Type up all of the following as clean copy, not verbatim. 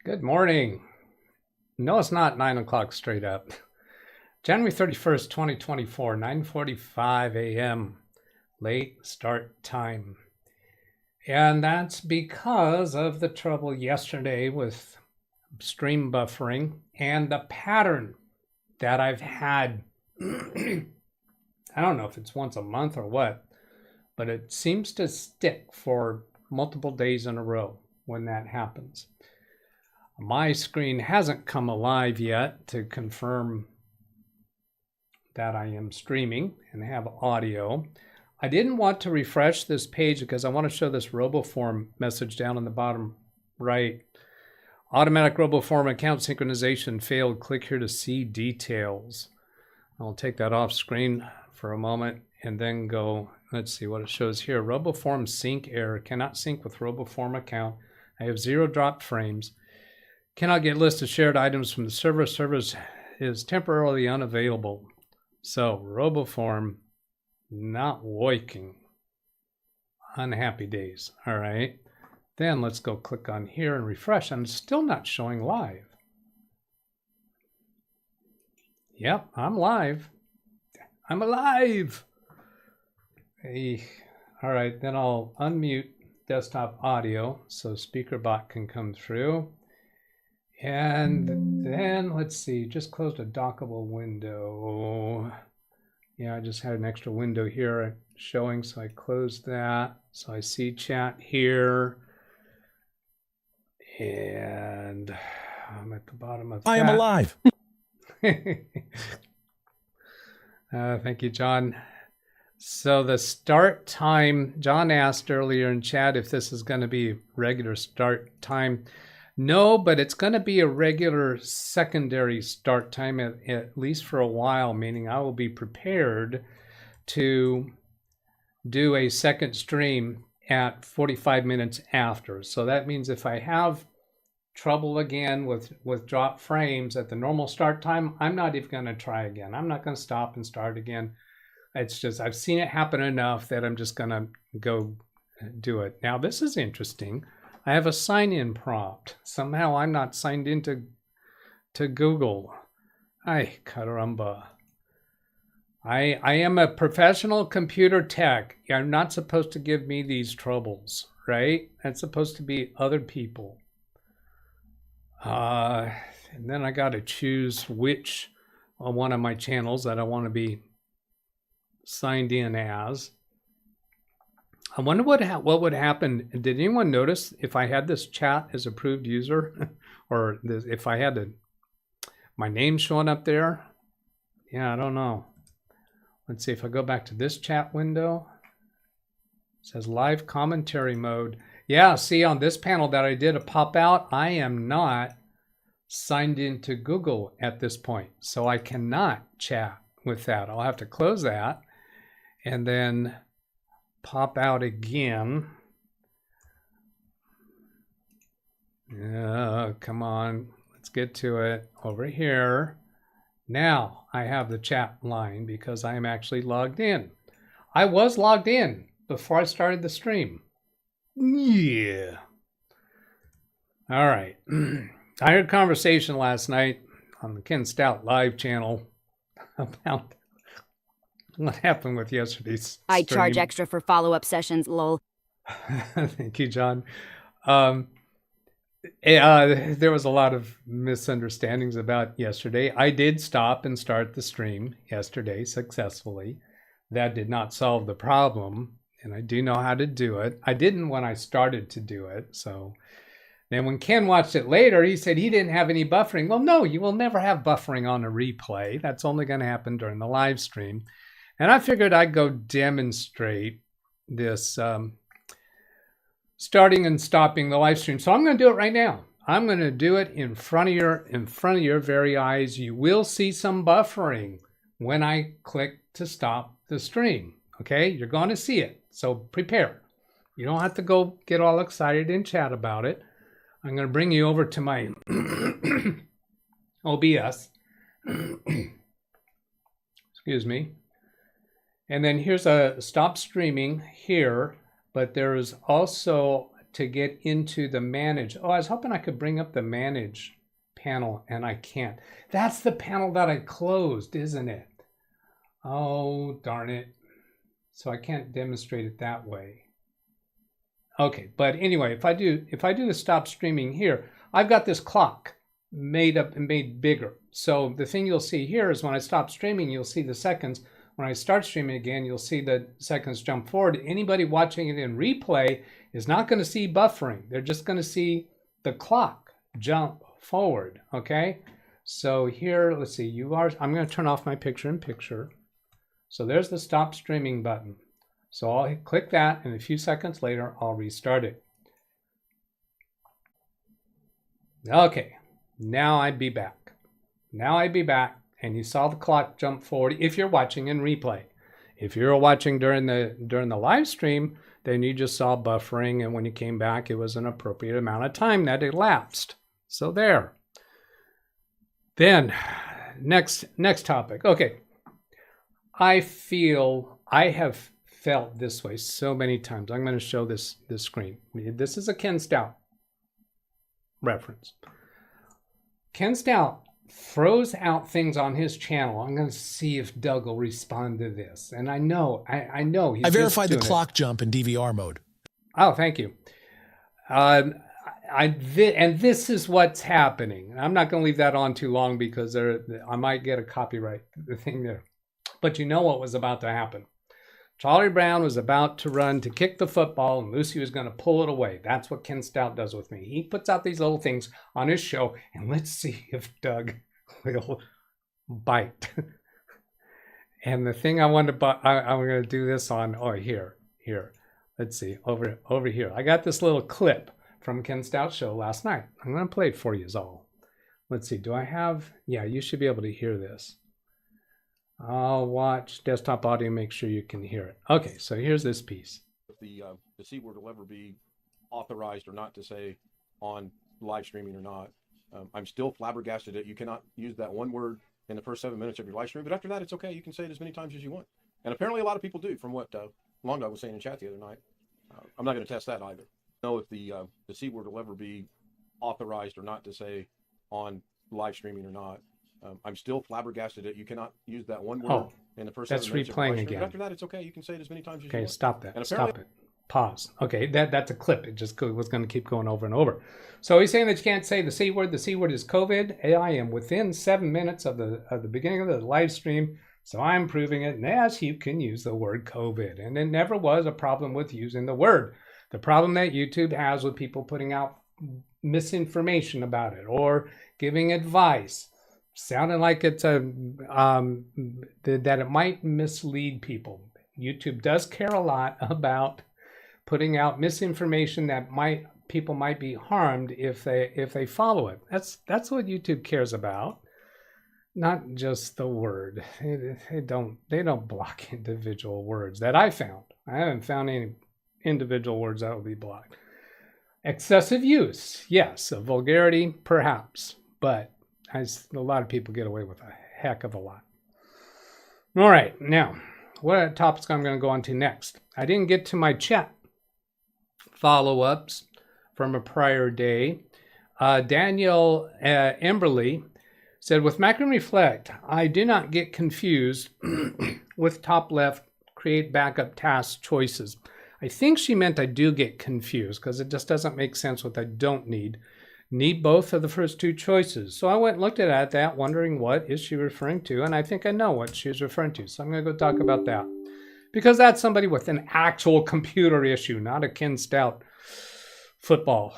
Good morning. No, it's not 9 o'clock straight up. January 31st, 2024, 9:45 a.m. Late start time. And that's because of the trouble yesterday with stream buffering and the pattern that I've had. I don't know if it's once a month or what, but it seems to stick for multiple days in a row when that happens. My screen hasn't come alive yet to confirm that I am streaming and have audio. I didn't want to refresh this page because I want to show this RoboForm message down in the bottom right. Automatic RoboForm account synchronization failed. Click here to see details. I'll take that off screen for a moment and then go, let's see what it shows here. RoboForm sync error. Cannot sync with RoboForm account. I have 0 dropped frames. Cannot get list of shared items from the server. Service is temporarily unavailable. So RoboForm not working. Unhappy days. All right. Then let's go click on here and refresh. I'm still not showing live. Yep, I'm live. I'm alive. Hey. All right, then I'll unmute desktop audio so SpeakerBot can come through. And then let's see, just closed a dockable window. Yeah, I just had an extra window here showing, so I closed that. So I see chat here. And I'm at the bottom of that. I am alive. Thank you, John. So the start time, John asked earlier in chat if this is going to be regular start time. No, but it's going to be a regular secondary start time at least for a while, meaning I will be prepared to do a second stream at 45 minutes after. So that means if I have trouble again with drop frames at the normal start time, I'm not even going to try again. I'm not going to stop and start again. It's just, I've seen it happen enough that I'm just going to go do it. Now, this is interesting. I have a sign-in prompt. Somehow I'm not signed into Google. Ay, caramba. I am a professional computer tech. You're not supposed to give me these troubles, right? That's supposed to be other people. And then I got to choose which one of my channels that I want to be signed in as. I wonder what would happen. Did anyone notice if I had this chat as approved user or if I had my name showing up there? Yeah, I don't know. Let's see if I go back to this chat window. It says live commentary mode. Yeah, see on this panel that I did a pop out, I am not signed into Google at this point. So I cannot chat with that. I'll have to close that and then pop out again. Come on, let's get to it. Over here. Now I have the chat line because I am actually logged in. I was logged in before I started the stream. Yeah. All right. I heard a conversation last night on the Ken Stout live channel about what happened with yesterday's stream. I charge extra for follow-up sessions, lol. Thank you, John. There was a lot of misunderstandings about yesterday. I did stop and start the stream yesterday successfully. That did not solve the problem, and I do know how to do it. I didn't when I started to do it. So then when Ken watched it later, he said he didn't have any buffering. Well, no, you will never have buffering on a replay. That's only going to happen during the live stream. And I figured I'd go demonstrate this starting and stopping the live stream. So I'm going to do it right now. I'm going to do it in front of your very eyes. You will see some buffering when I click to stop the stream. Okay, you're going to see it. So prepare. You don't have to go get all excited and chat about it. I'm going to bring you over to my OBS. Excuse me. And then here's a stop streaming here, but there is also to get into the manage. Oh, I was hoping I could bring up the manage panel and I can't. That's the panel that I closed, isn't it? Oh, darn it. So I can't demonstrate it that way. Okay, but anyway, if I do the stop streaming here, I've got this clock made up and made bigger. So the thing you'll see here is when I stop streaming, you'll see the seconds. When I start streaming again, you'll see the seconds jump forward. Anybody watching it in replay is not going to see buffering. They're just going to see the clock jump forward, okay? So here, let's see, I'm going to turn off my picture-in-picture. So there's the stop streaming button. So I'll click that, and a few seconds later, I'll restart it. Okay, now I'd be back. And you saw the clock jump forward if you're watching in replay. If you're watching during the live stream, then you just saw buffering, and when you came back, it was an appropriate amount of time that elapsed. So there. Then, next topic. Okay, I have felt this way so many times. I'm going to show this screen. This is a Ken Stout reference. Ken Stout throws out things on his channel. I'm going to see if Doug will respond to this. And I know he's I verified the clock jump in DVR mode. Oh, thank you. And this is what's happening. I'm not going to leave that on too long because I might get a copyright thing there. But you know what was about to happen. Charlie Brown was about to run to kick the football, and Lucy was going to pull it away. That's what Ken Stout does with me. He puts out these little things on his show, and let's see if Doug will bite. And the thing I wanted to, I'm going to do this on, here. Let's see, over here. I got this little clip from Ken Stout's show last night. I'm going to play it for you all. Let's see, do I have, yeah, you should be able to hear this. I'll watch desktop audio, make sure you can hear it. Okay, so here's this piece. If the C word will ever be authorized or not to say on live streaming or not, I'm still flabbergasted that you cannot use that one word in the first 7 minutes of your live stream, but after that, it's okay. You can say it as many times as you want. And apparently a lot of people do, from what Longo was saying in chat the other night. I'm not going to test that either. I don't know if the C word will ever be authorized or not to say on live streaming or not. I'm still flabbergasted that you cannot use that one word in the first 7 minutes. That's replaying again. But after that, it's okay. You can say it as many times as you want. Okay, stop that. Stop it. Pause. Okay, that's a clip. It just was going to keep going over and over. So he's saying that you can't say the C word. The C word is COVID. I am within 7 minutes of the beginning of the live stream, so I'm proving it. And yes, you can use the word COVID. And there never was a problem with using the word. The problem that YouTube has with people putting out misinformation about it or giving advice, sounding like it's that it might mislead people. YouTube does care a lot about putting out misinformation that people might be harmed if they follow it. That's what YouTube cares about, not just the word. They don't block individual words that I found. I haven't found any individual words that will be blocked. Excessive use, yes. Vulgarity, perhaps, but a lot of people get away with a heck of a lot. All right, now, what topics I'm going to go on to next? I didn't get to my chat follow-ups from a prior day. Daniel Emberley said, with Macro and Reflect, I do not get confused with top left create backup task choices. I think she meant I do get confused because it just doesn't make sense what I don't need. Need both of the first two choices. So I went and looked at that, wondering what is she referring to, and I think I know what she's referring to. So I'm going to go talk about that. Because that's somebody with an actual computer issue, not a Ken Stout football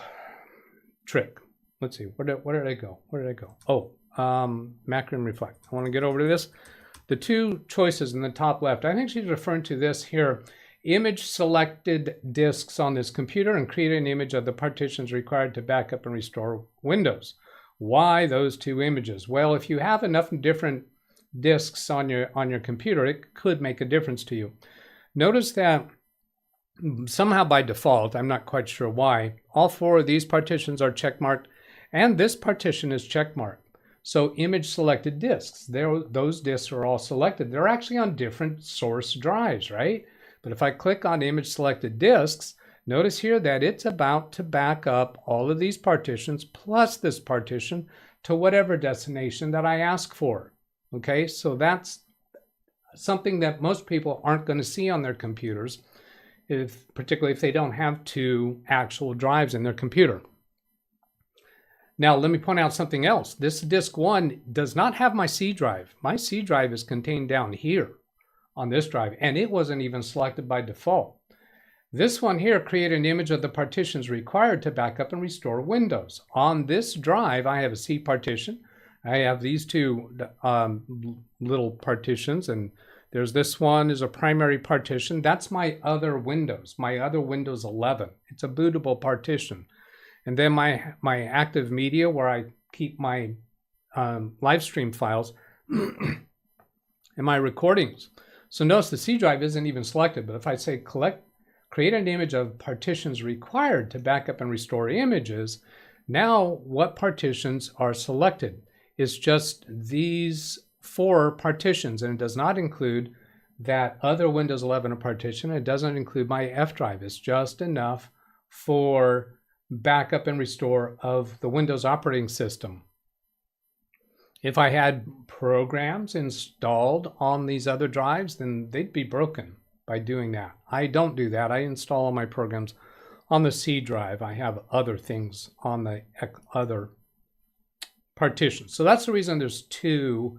trick. Let's see, where did I go? Oh, Macro and Reflect. I want to get over to this. The two choices in the top left, I think she's referring to this here. Image selected disks on this computer and create an image of the partitions required to back up and restore Windows. Why those two images? Well, if you have enough different disks on your computer, it could make a difference to you. Notice that somehow by default, I'm not quite sure why, all four of these partitions are checkmarked and this partition is checkmarked. So image selected disks, those disks are all selected. They're actually on different source drives, right? But if I click on image selected disks, Notice here that it's about to back up all of these partitions plus this partition to whatever destination that I ask for. Okay, so that's something that most people aren't going to see on their computers, particularly if they don't have 2 actual drives in their computer. Now, let me point out something else. This disk 1 does not have my C drive. My C drive is contained down here on this drive, and it wasn't even selected by default. This one here created an image of the partitions required to back up and restore Windows. On this drive, I have a C partition. I have these 2 little partitions, and there's this one is a primary partition. That's my other Windows 11. It's a bootable partition. And then my active media, where I keep my live stream files and my recordings. So notice the C drive isn't even selected, but if I say create an image of partitions required to back up and restore images, now what partitions are selected? It's just these 4 partitions, and it does not include that other Windows 11 partition. It doesn't include my F drive. It's just enough for backup and restore of the Windows operating system. If I had programs installed on these other drives, then they'd be broken by doing that. I don't do that. I install all my programs on the C drive. I have other things on the other partitions. So that's the reason there's 2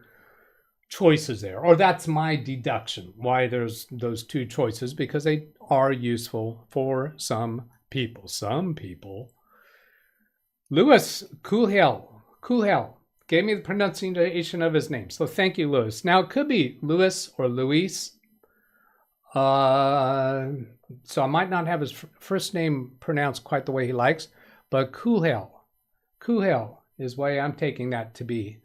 choices there, or that's my deduction why there's those 2 choices, because they are useful for some people. Louis Coolhell gave me the pronunciation of his name, so thank you, Louis. Now it could be Louis or Luis, so I might not have his first name pronounced quite the way he likes, but Coolhell is the way I'm taking that to be.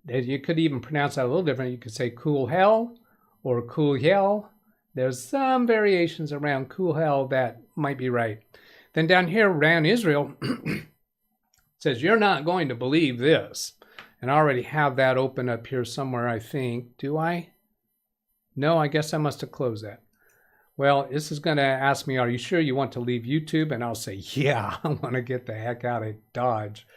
You could even pronounce that a little different. You could say Cool Hell or Cool Hell. There's some variations around Cool Hell that might be right. Then down here, Ran Israel says, you're not going to believe this. And I already have that open up here somewhere, I think. Do I? No, I guess I must have closed that. Well, this is going to ask me, are you sure you want to leave YouTube? And I'll say, yeah, I want to get the heck out of Dodge.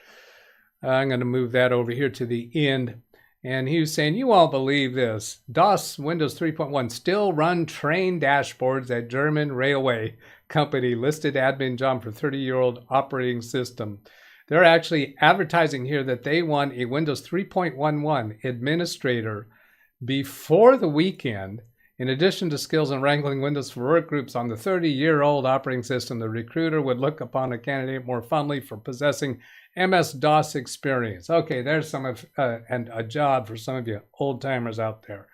I'm going to move that over here to the end. And he was saying, you won't believe this. DOS Windows 3.1 still run train dashboards at German railway company listed admin job for 30-year-old operating system. They're actually advertising here that they want a Windows 3.11 administrator before the weekend. In addition to skills in wrangling Windows for work groups on the 30-year-old operating system, the recruiter would look upon a candidate more fondly for possessing MS-DOS experience. Okay, there's some of and a job for some of you old-timers out there.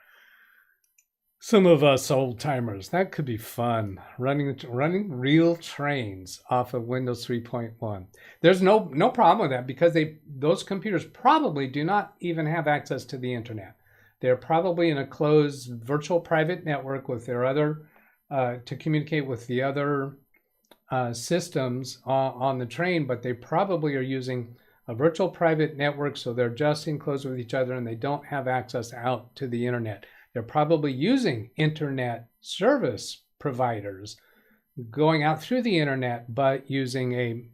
Some of us old-timers, that could be fun, running real trains off of Windows 3.1. There's no problem with that, because those computers probably do not even have access to the internet. They're probably in a closed virtual private network with their other, to communicate with the other systems on the train, but they probably are using a virtual private network, so they're just enclosed with each other and they don't have access out to the internet. They're probably using internet service providers going out through the internet, but using a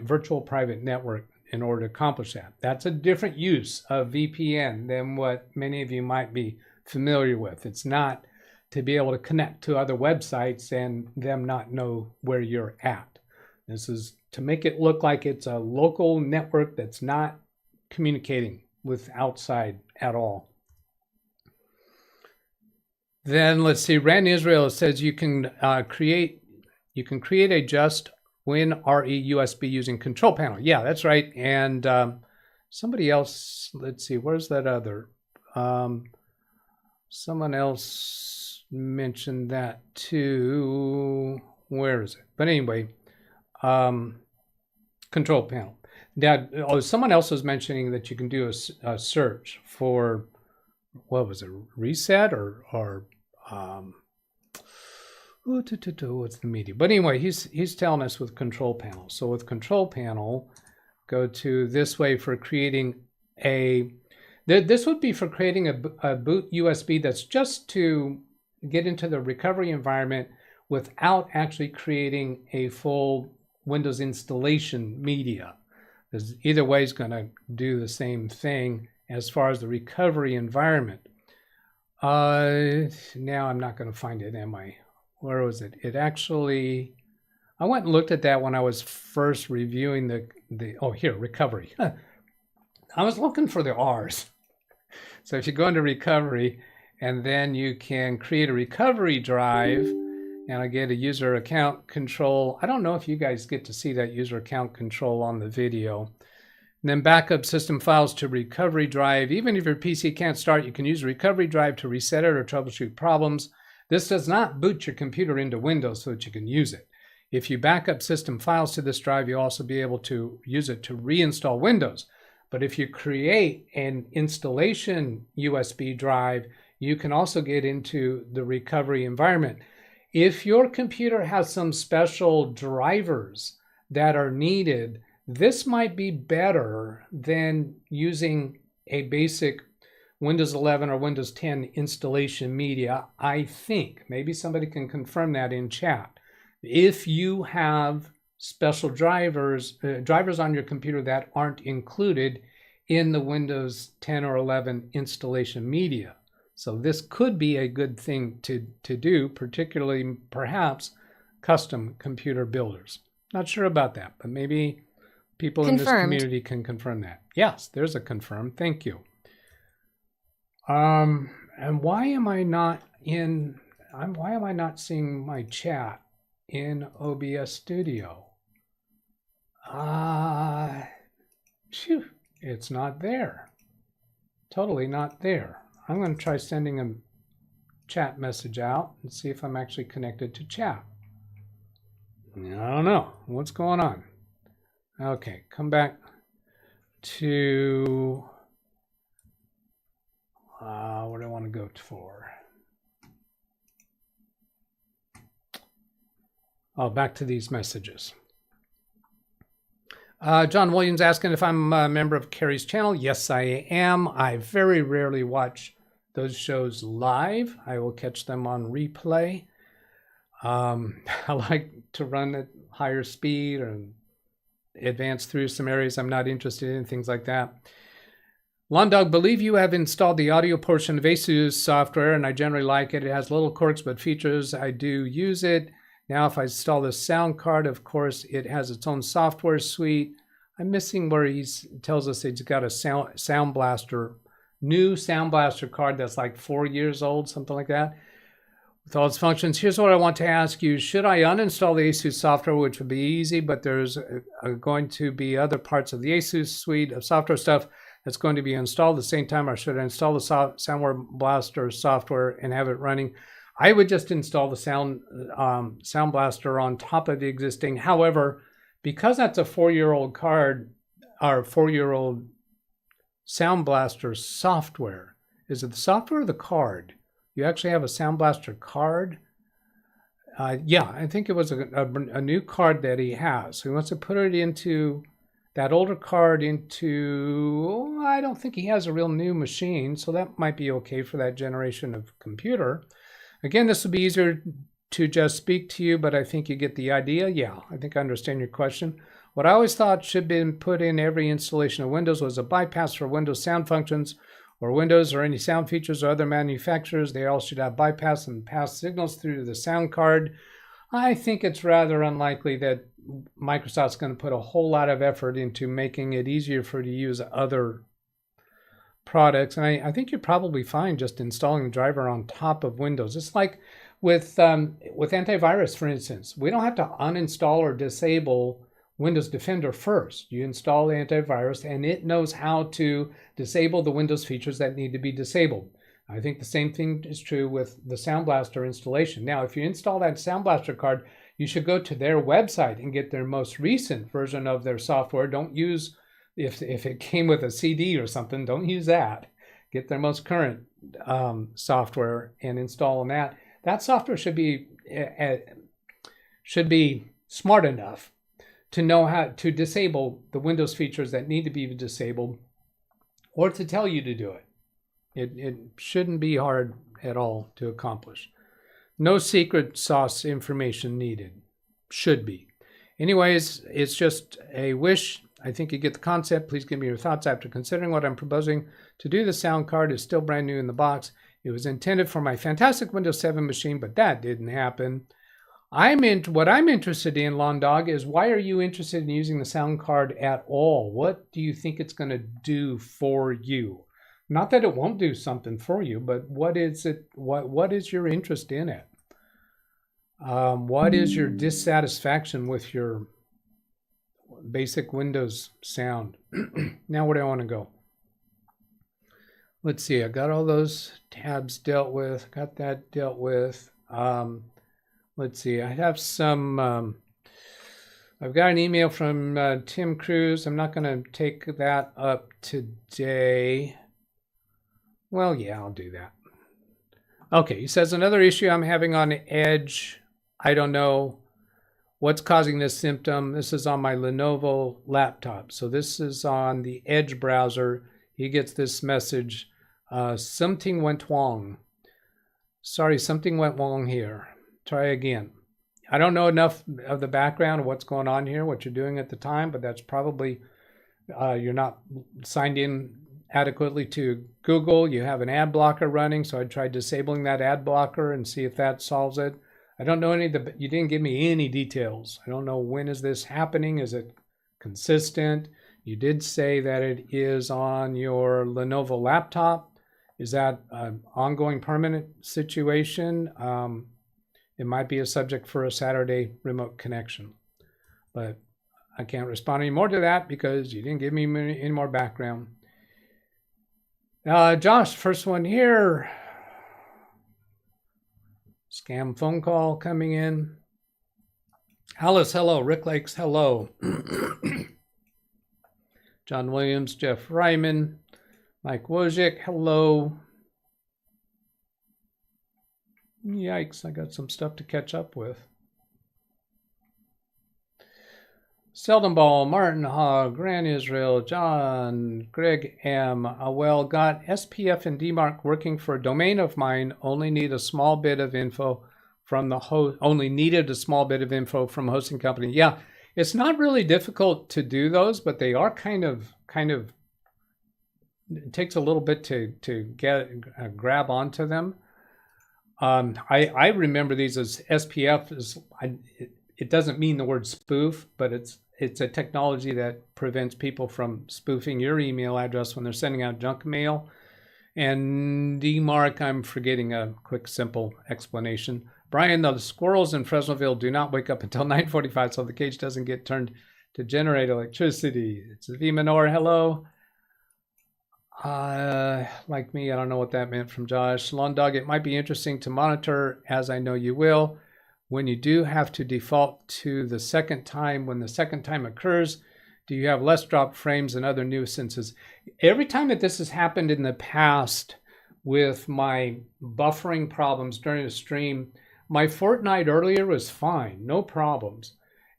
virtual private network in order to accomplish that. That's a different use of VPN than what many of you might be familiar with. It's not to be able to connect to other websites and them not know where you're at. This is to make it look like it's a local network that's not communicating with outside at all. Then let's see, Ran Israel says you can create a just WinRE USB using control panel. Yeah, that's right. And somebody else, let's see, where's that other? Someone else mentioned that too. Where is it? But anyway, control panel. Now, someone else was mentioning that you can do a search for, what was it, reset or what's the media? But anyway, he's telling us with control panel. So with control panel, go to this way for creating this would be for creating a boot USB that's just to get into the recovery environment without actually creating a full Windows installation media. Because either way is going to do the same thing as far as the recovery environment. Now I'm not going to find it, am I? Where was it? It actually, I went and looked at that when I was first reviewing oh, here, recovery. I was looking for the R's. So if you go into recovery, and then you can create a recovery drive, and I get a user account control. I don't know if you guys get to see that user account control on the video. And then backup system files to recovery drive. Even if your PC can't start, you can use a recovery drive to reset it or troubleshoot problems. This does not boot your computer into Windows so that you can use it. If you back up system files to this drive, you'll also be able to use it to reinstall Windows. But if you create an installation USB drive, you can also get into the recovery environment. If your computer has some special drivers that are needed, this might be better than using a basic Windows 11 or Windows 10 installation media, I think. Maybe somebody can confirm that in chat. If you have special drivers on your computer that aren't included in the Windows 10 or 11 installation media. So this could be a good thing to do, particularly perhaps custom computer builders. Not sure about that, but maybe people in this community can confirm that. Yes, there's a confirm. Thank you. And why am I not seeing my chat in OBS Studio? It's not there. Totally not there. I'm going to try sending a chat message out and see if I'm actually connected to chat. I don't know. What's going on? Okay, come back to what do I want to go for? Oh, back to these messages. John Williams asking if I'm a member of Carrie's channel. Yes, I am. I very rarely watch those shows live. I will catch them on replay. I like to run at higher speed and advance through some areas I'm not interested in, things like that. Londog, believe you have installed the audio portion of ASUS software, and I generally like it. It has little quirks but features. I do use it. Now, if I install the sound card, of course, it has its own software suite. I'm missing where he tells us he's got a Sound Blaster, new Sound Blaster card that's like 4 years old, something like that, with all its functions. Here's what I want to ask you. Should I uninstall the ASUS software, which would be easy, but there's going to be other parts of the ASUS suite of software stuff that's going to be installed at the same time, or should I install the Sound Blaster software and have it running? I would just install the Sound Blaster on top of the existing. However, because that's a 4-year-old card, or 4-year-old Sound Blaster software, is it the software or the card? You actually have a Sound Blaster card? Yeah, I think it was a new card that he has. So he wants to put it into that older card into, I don't think he has a real new machine, so that might be okay for that generation of computer. Again, this would be easier to just speak to you, but I think you get the idea. Yeah, I think I understand your question. What I always thought should have been put in every installation of Windows was a bypass for Windows sound functions, or Windows or any sound features or other manufacturers. They all should have bypass and pass signals through to the sound card. I think it's rather unlikely that Microsoft's going to put a whole lot of effort into making it easier for you to use other products. And I think you're probably fine just installing the driver on top of Windows. It's like with antivirus, for instance. We don't have to uninstall or disable Windows Defender first. You install the antivirus and it knows how to disable the Windows features that need to be disabled. I think the same thing is true with the Sound Blaster installation. Now, if you install that Sound Blaster card, you should go to their website and get their most recent version of their software. Don't use, if it came with a CD or something, don't use that. Get their most current software and install on that. That software should be smart enough to know how to disable the Windows features that need to be disabled, or to tell you to do it. It shouldn't be hard at all to accomplish. No secret sauce information needed. Should be. Anyways, it's just a wish. I think you get the concept. Please give me your thoughts after considering what I'm proposing to do. The sound card is still brand new in the box. It was intended for my fantastic Windows 7 machine, but that didn't happen. What I'm interested in, Lawn Dog, is why are you interested in using the sound card at all? What do you think it's going to do for you? Not that it won't do something for you, but what is it? What is your interest in it? What is your dissatisfaction with your basic Windows sound? Now where do I want to go? Let's see. I got all those tabs dealt with. Got that dealt with. Let's see. I have some. I've got an email from Tim Cruz. I'm not going to take that up today. Well, yeah, I'll do that. Okay, he says another issue I'm having on Edge. I don't know what's causing this symptom. This is on my Lenovo laptop. So this is on the Edge browser. He gets this message. Something went wrong. Sorry, something went wrong here. Try again. I don't know enough of the background of what's going on here, what you're doing at the time, but that's probably you're not signed in adequately to Google. You have an ad blocker running, so I tried disabling that ad blocker and see if that solves it. I don't know you didn't give me any details. I don't know when is this happening. Is it consistent? You did say that it is on your Lenovo laptop. Is that an ongoing permanent situation? It might be a subject for a Saturday remote connection, but I can't respond any more to that because you didn't give me any more background. Josh, first one here. Scam phone call coming in. Alice, hello. Rick Lakes, hello. John Williams, Jeff Ryman, Mike Wojcik, hello. Yikes, I got some stuff to catch up with. Seldom Ball, Martin Hogg, Grant Israel, John, Greg M. Well, got SPF and DMARC working for a domain of mine. Only need a small bit of info from the host. Only needed a small bit of info from a hosting company. Yeah, it's not really difficult to do those, but they are kind of. It takes a little bit to get grab onto them. I remember these as SPF. It doesn't mean the word spoof, but it's a technology that prevents people from spoofing your email address when they're sending out junk mail. And DMARC, I'm forgetting a quick, simple explanation. Brian, the squirrels in Fresnoville do not wake up until 9:45, so the cage doesn't get turned to generate electricity. It's V Manor, hello. Like me, I don't know what that meant from Josh. Lawn Dog, it might be interesting to monitor, as I know you will. When you do have to default to the second time, when the second time occurs, do you have less drop frames and other nuisances? Every time that this has happened in the past with my buffering problems during the stream, my fortnight earlier was fine, no problems.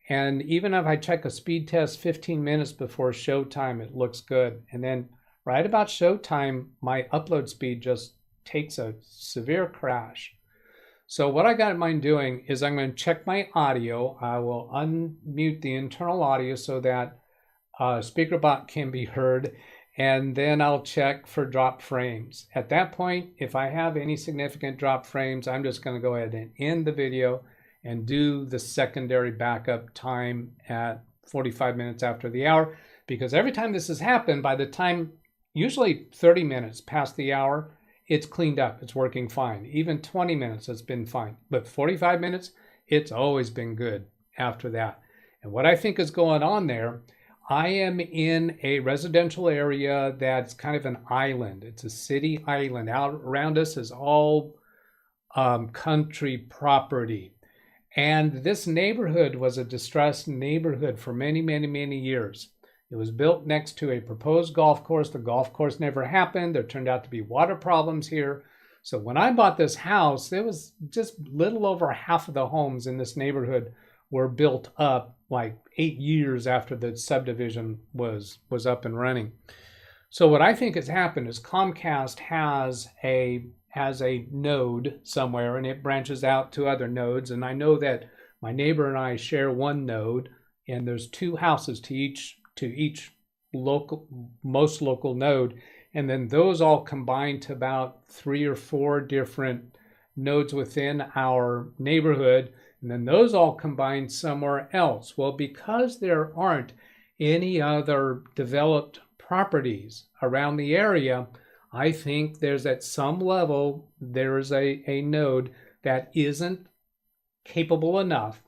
And even if I check a speed test 15 minutes before showtime, it looks good. And then right about showtime, my upload speed just takes a severe crash. So what I got in mind doing is I'm going to check my audio. I will unmute the internal audio so that SpeakerBot can be heard, and then I'll check for drop frames. At that point, if I have any significant drop frames, I'm just going to go ahead and end the video and do the secondary backup time at 45 minutes after the hour, because every time this has happened, by the time usually 30 minutes past the hour, it's cleaned up, it's working fine. Even 20 minutes, it's been fine. But 45 minutes, it's always been good after that. And what I think is going on there, I am in a residential area that's kind of an island. It's a city island. Out around us is all country property. And this neighborhood was a distressed neighborhood for many, many, many years. It was built next to a proposed golf course. The golf course never happened. There turned out to be water problems here. So when I bought this house, it was just little over half of the homes in this neighborhood were built up like 8 years after the subdivision was up and running. So what I think has happened is Comcast has has a node somewhere and it branches out to other nodes. And I know that my neighbor and I share one node, and there's 2 houses to each most local node. And then those all combine to about 3 or 4 different nodes within our neighborhood. And then those all combine somewhere else. Well, because there aren't any other developed properties around the area, I think there's at some level, there's a node that isn't capable enough,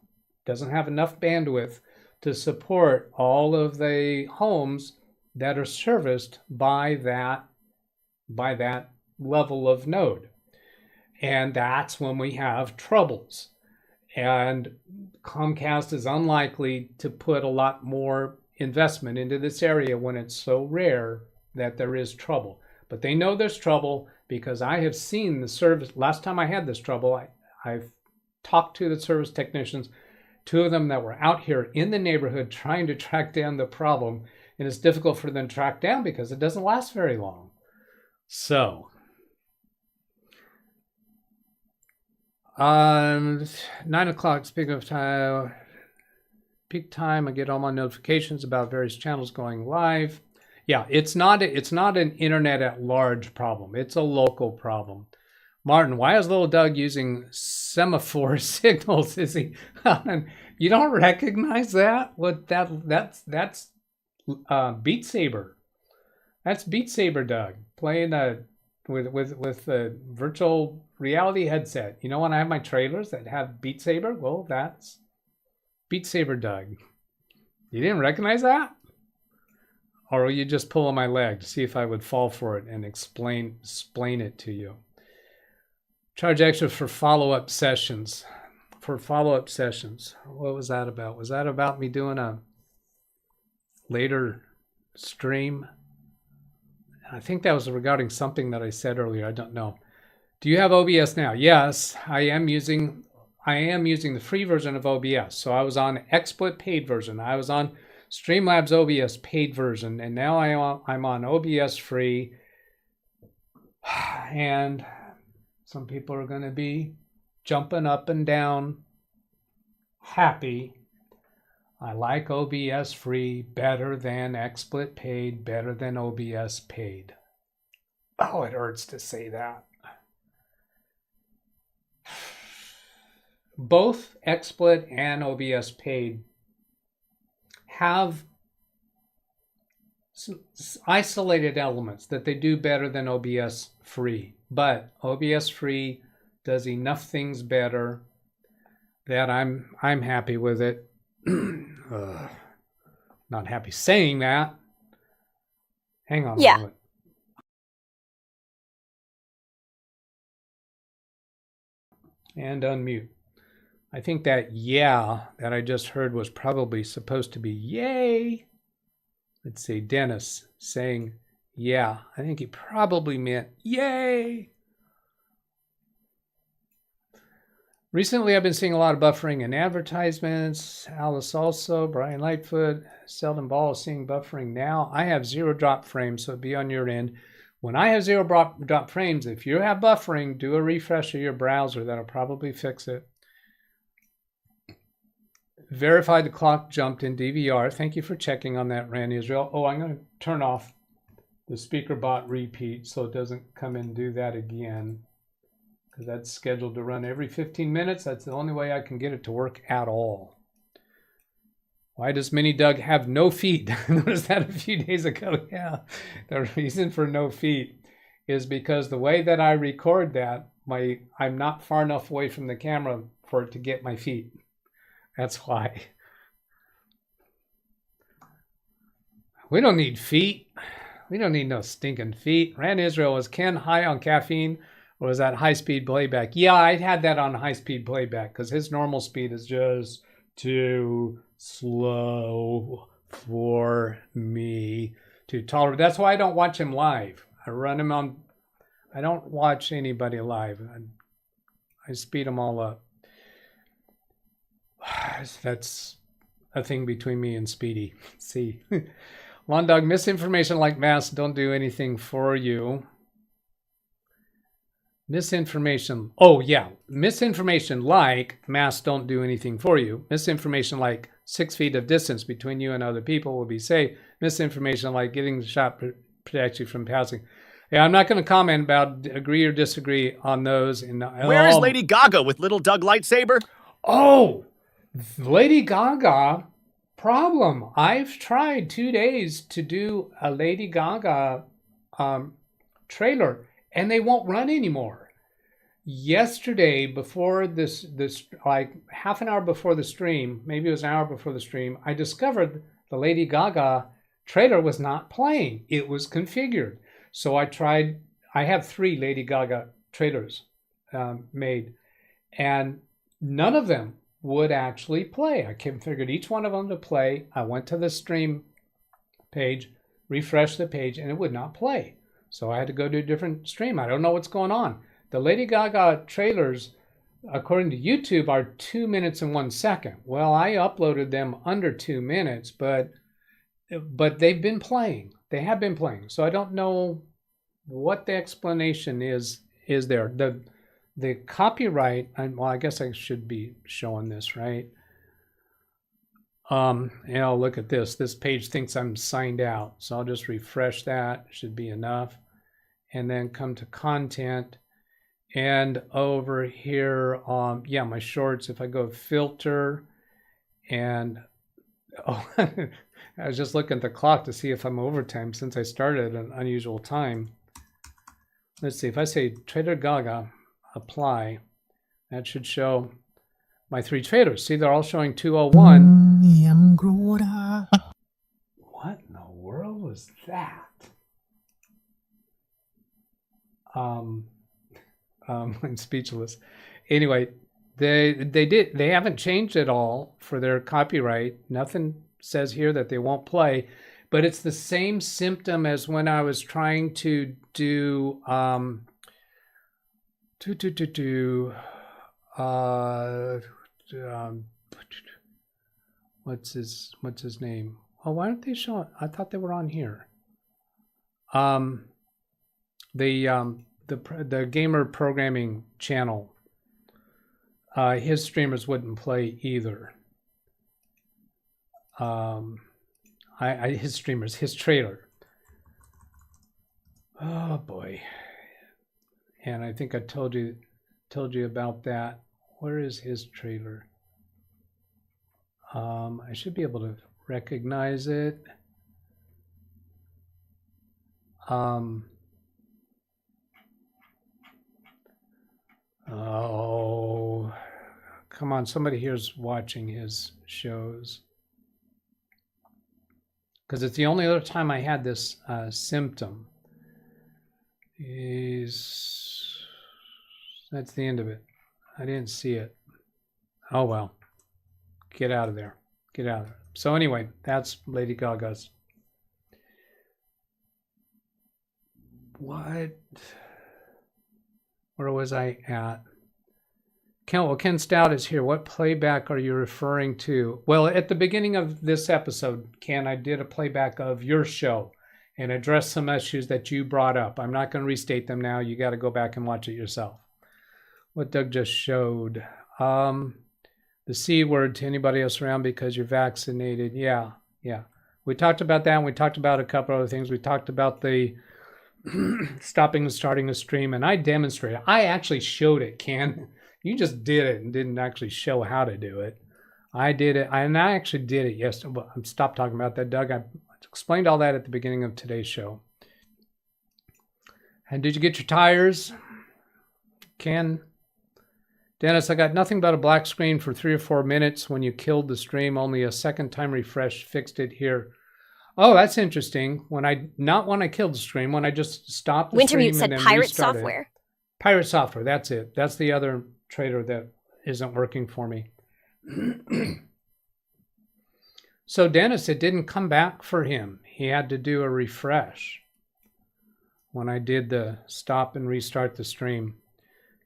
doesn't have enough bandwidth to support all of the homes that are serviced by that level of node. And that's when we have troubles. And Comcast is unlikely to put a lot more investment into this area when it's so rare that there is trouble. But they know there's trouble because I have seen the service. Last time I had this trouble, I've talked to the service technicians, 2 of them that were out here in the neighborhood trying to track down the problem. And it's difficult for them to track down because it doesn't last very long. So, 9 o'clock, speaking of time, peak time, I get all my notifications about various channels going live. Yeah, it's not an internet at large problem. It's a local problem. Martin, why is little Doug using semaphore signals? Is he? You don't recognize that? What that's Beat Saber. That's Beat Saber, Doug, playing with a virtual reality headset. You know, when I have my trailers that have Beat Saber, well, that's Beat Saber, Doug. You didn't recognize that? Or were you just pulling my leg to see if I would fall for it and explain it to you? Charge extra for follow-up sessions. What was that about? Was that about me doing a later stream? I think that was regarding something that I said earlier. I don't know. Do you have OBS now? Yes, I am using the free version of OBS. So I was on XSplit paid version. I was on Streamlabs OBS paid version, and now I'm on OBS free. And some people are going to be jumping up and down happy. I like OBS free better than XSplit paid, better than OBS paid. Oh, it hurts to say that. Both XSplit and OBS paid have isolated elements that they do better than OBS free. But OBS free does enough things better that I'm happy with it. Not happy saying that. Hang on a moment. And unmute. I think that that I just heard was probably supposed to be yay. Let's see, Dennis saying yeah. I think he probably meant yay. Recently, I've been seeing a lot of buffering in advertisements. Alice also, Brian Lightfoot, Seldom Ball is seeing buffering now. I have 0 drop frames, so it'd be on your end. When I have 0 drop frames, if you have buffering, do a refresh of your browser. That'll probably fix it. Verify the clock jumped in DVR. Thank you for checking on that, Rand Israel. Oh, I'm going to turn off the speaker bot repeat so it doesn't come and do that again, because that's scheduled to run every 15 minutes. That's the only way I can get it to work at all. Why does Mini Doug have no feet? I noticed that a few days ago. Yeah, the reason for no feet is because the way that I record that, I'm not far enough away from the camera for it to get my feet. That's why. We don't need feet. We don't need no stinking feet. Rand Israel, was Ken high on caffeine or was that high-speed playback? Yeah, I had that on high-speed playback because his normal speed is just too slow for me to tolerate. That's why I don't watch him live. I don't watch anybody live. I speed them all up. That's a thing between me and Speedy. See, Lawn Dog, misinformation like masks don't do anything for you. Misinformation. Oh, yeah. Misinformation like masks don't do anything for you. Misinformation like 6 feet of distance between you and other people will be safe. Misinformation like getting the shot protects you from passing. Yeah, I'm not going to comment about agree or disagree on those. Where is Lady Gaga with little Doug lightsaber? Oh, Lady Gaga problem. I've tried 2 days to do a Lady Gaga trailer, and they won't run anymore. Yesterday, before this like half an hour before the stream, maybe it was an hour before the stream, I discovered the Lady Gaga trailer was not playing. It was configured. So I have 3 Lady Gaga trailers made, and none of them would actually play. I configured each one of them to play. I went to the stream page, refreshed the page, and it would not play. So I had to go to a different stream. I don't know what's going on. The Lady Gaga trailers, according to YouTube, are 2 minutes and 1 second. Well, I uploaded them under 2 minutes, but they've been playing. They have been playing. So I don't know what the explanation is there. The copyright, well, I guess I should be showing this, right? Look at this. This page thinks I'm signed out. So I'll just refresh that. Should be enough. And then come to content. And over here, my shorts, if I go filter and, I was just looking at the clock to see if I'm overtime since I started at an unusual time. Let's see, if I say Trader Gaga, apply, that should show my 3 traders. See, they're all showing 201. What in the world was that? I'm speechless. Anyway, they haven't changed at all for their copyright. Nothing says here that they won't play, but it's the same symptom as when I was trying to do what's his name? Oh, why aren't they showing? I thought they were on here. The gamer programming channel, his streamers wouldn't play either. His trailer. Oh boy. And I think I told you about that. Where is his trailer? I should be able to recognize it. Oh, come on. Somebody here's watching his shows. Because it's the only other time I had this symptom. That's the end of it. I didn't see it. Oh, well. Get out of there. Get out of there. So anyway, that's Lady Gaga's. What? Where was I at? Ken Stout is here. What playback are you referring to? Well, at the beginning of this episode, Ken, I did a playback of your show and addressed some issues that you brought up. I'm not going to restate them now. You got to go back and watch it yourself. What Doug just showed. The C word to anybody else around because you're vaccinated. Yeah. We talked about that, and we talked about a couple other things. We talked about the stopping and starting a stream, and I demonstrated. I actually showed it, Ken. You just did it and didn't actually show how to do it. I did it, and I actually did it yesterday. Well, stop talking about that, Doug. I explained all that at the beginning of today's show. And did you get your tires, Ken? Dennis, I got nothing but a black screen for 3 or 4 minutes when you killed the stream. Only a second time refresh fixed it here. Oh, that's interesting. When I killed the stream, when I just stopped the stream and then Pirate restarted. Software. Pirate Software, that's it. That's the other trader that isn't working for me. So Dennis, it didn't come back for him. He had to do a refresh when I did the stop and restart the stream.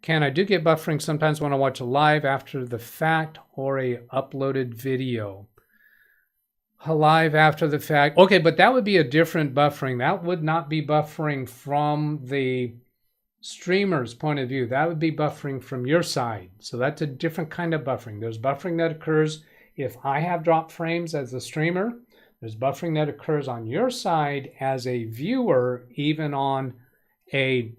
Ken, I do get buffering sometimes when I watch a live after the fact or a uploaded video. A live after the fact. Okay, but that would be a different buffering. That would not be buffering from the streamer's point of view, that would be buffering from your side. So that's a different kind of buffering. There's buffering that occurs if I have drop frames as a streamer. There's buffering that occurs on your side as a viewer, even on a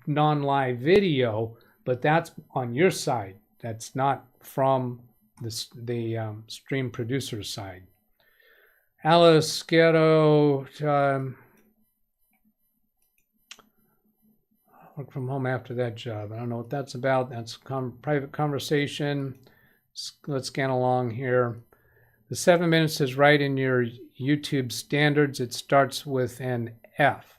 non-live video, but that's on your side. That's not from the stream producer's side. Alice Guerrero, work from home after that job. I don't know what that's about. That's private conversation. Let's scan along here. The 7 minutes is right in your YouTube standards. It starts with an F.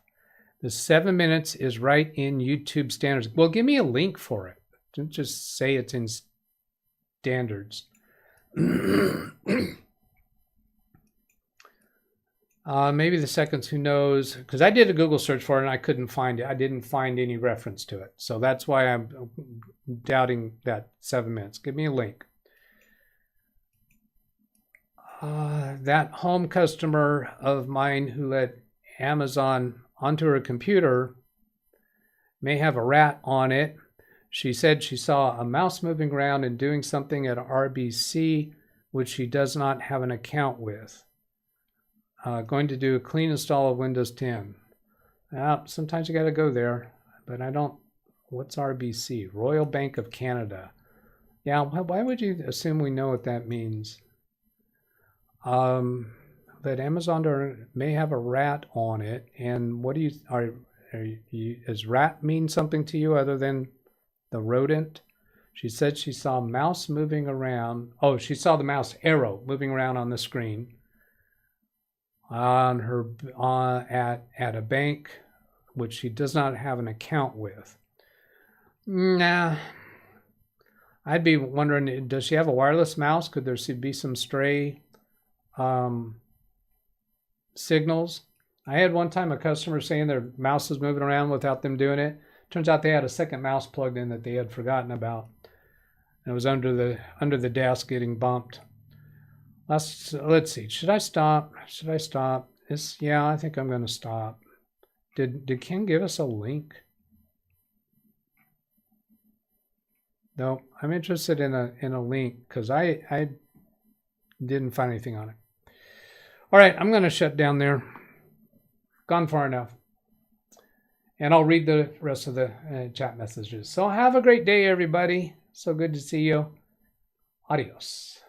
The 7 minutes is right in YouTube standards. Well, give me a link for it. Don't just say it's in standards. Maybe the seconds, who knows? Because I did a Google search for it and I couldn't find it. I didn't find any reference to it. So that's why I'm doubting that 7 minutes. Give me a link. That home customer of mine who let Amazon onto her computer may have a rat on it. She said she saw a mouse moving around and doing something at RBC, which she does not have an account with. Going to do a clean install of Windows 10. Sometimes you got to go there, but I don't. What's RBC? Royal Bank of Canada. Yeah, why would you assume we know what that means? That Amazon may have a rat on it, and what do you does rat mean something to you other than the rodent? She said she saw a mouse moving around. Oh, she saw the mouse arrow moving around on the screen on her at a bank which she does not have an account with. Nah, I'd be wondering, does she have a wireless mouse? Could there be some stray signals? I had one time a customer saying their mouse was moving around without them doing it. Turns out they had a second mouse plugged in that they had forgotten about. It was under the desk getting bumped. Let's see. Should I stop? Yeah, I think I'm going to stop. Did Ken give us a link? No, I'm interested in a link because I didn't find anything on it. All right, I'm going to shut down there. Gone far enough. And I'll read the rest of the chat messages. So have a great day, everybody. So good to see you. Adios.